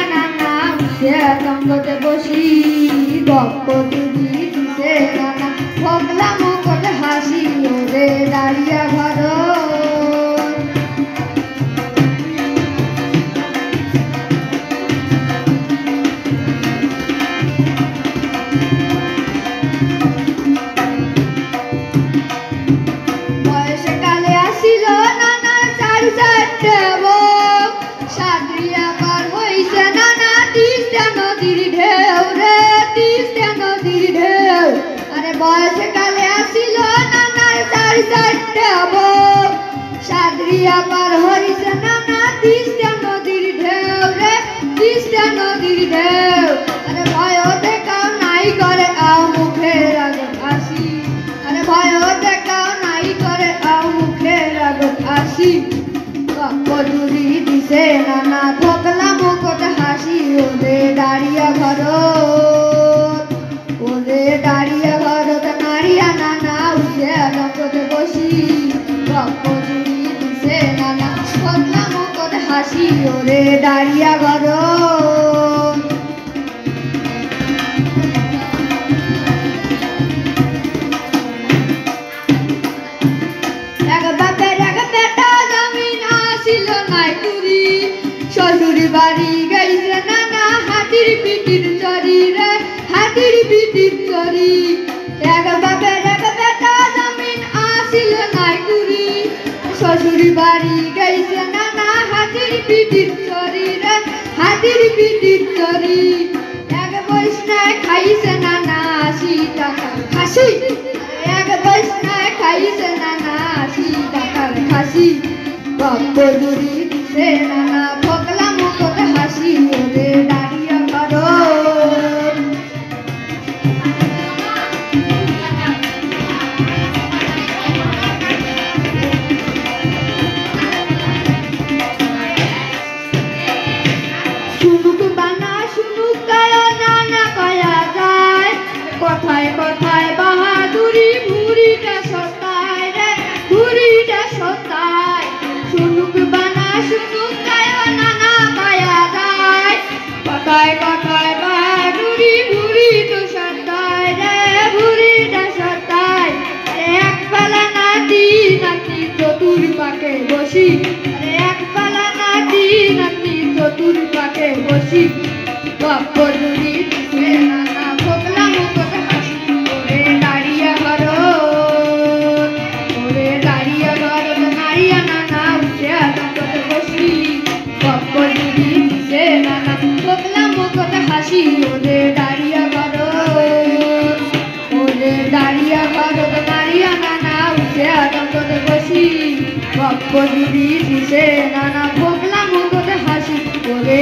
নানা সঙ্গতে বসি গপ্প তুলি দিছে নানা ফগলা মুখত হাসি ওরে দাঁড়িয়া ঘর বয়সকালে আসিল নানার চারি চারটে বউ সাদরিয়া পার হইছে নানা তিস্তা নদীর ঢেউ রে তিস্তা নদীর ঢেউ আরে বয়সকালে আসিল নানার চারি চারটে বউ সাদরিয়া পার হইছে নানা তিস্তা নদীর ঢেউ রে তিস্তা নদীর ঢেউ আরে ভয় দেখাও নাই করে আও মুখে রাগত আসি আরে ভয় দেখাও নাই করে আও মুখে রাগত আসি কজুরি দিছে নানা ফগলা মুখত হাসি ওরে দাঁড়িয়া ঘর ওরে দাঁড়িয়া ঘরত নাড়িয়া নানা উঠে নগদ বসি কজুরি দিছে নানা ফগলা মুখত হাসি ওরে দাঁড়িয়া ঘর শ্বশুর বাড়ি গাইছে নানা হাতির পিটির চরি রে হাতির পিটির চরি এক বাপের এক বেটা জমিন আসিল নাই কুড়ি শ্বশুর বাড়ি গাইছে নানা হাতির পিটির চরি রে হাতির পিটির চরি এক বৈষ্ণায় খাইছে নানা 80 টাকা খাসি এক বৈষ্ণায় খাইছে নানা 80 টাকার খাসি গপ্প জুড়ি দিছে নানা ফগলা মুখত হাসি ওরে দাঁড়িয়া ঘর শুনুক বানা শুনুক গায় নানা কয়া যায় কথায় কথায় বাহাদুরি ভুরিটা সতায় রে ভুরিটা সতায় শুনুক বানা শুনুক গায় নানা কয়া যায় কথায় কথায় বাহাদুরি ভুরিটা সতায় রে ভুরিটা সতায় এক বেলা নাতি নাতি চতুর পাকে বসি এক বেলা নাতি নাতি চতুর পাকে বসি গপ্প জুড়ি দিছে নানা ফগলা মুখত হাসি ওরে দাঁড়িয়া ঘর ওরে দাঁড়িয়া ঘর নাড়িয়া নানা উঠে নগদ বসি গপ্প জুড়ি দিছে নানা ফগলা মুখত হাসি ওরে দাঁড়িয়া ঘর ওরে দাঁড়িয়া ঘর নাড়িয়া নানা উঠে নগদ বসি গপ্প জুড়ি দিছে নানা ফগলা মুখত হাসি ওরে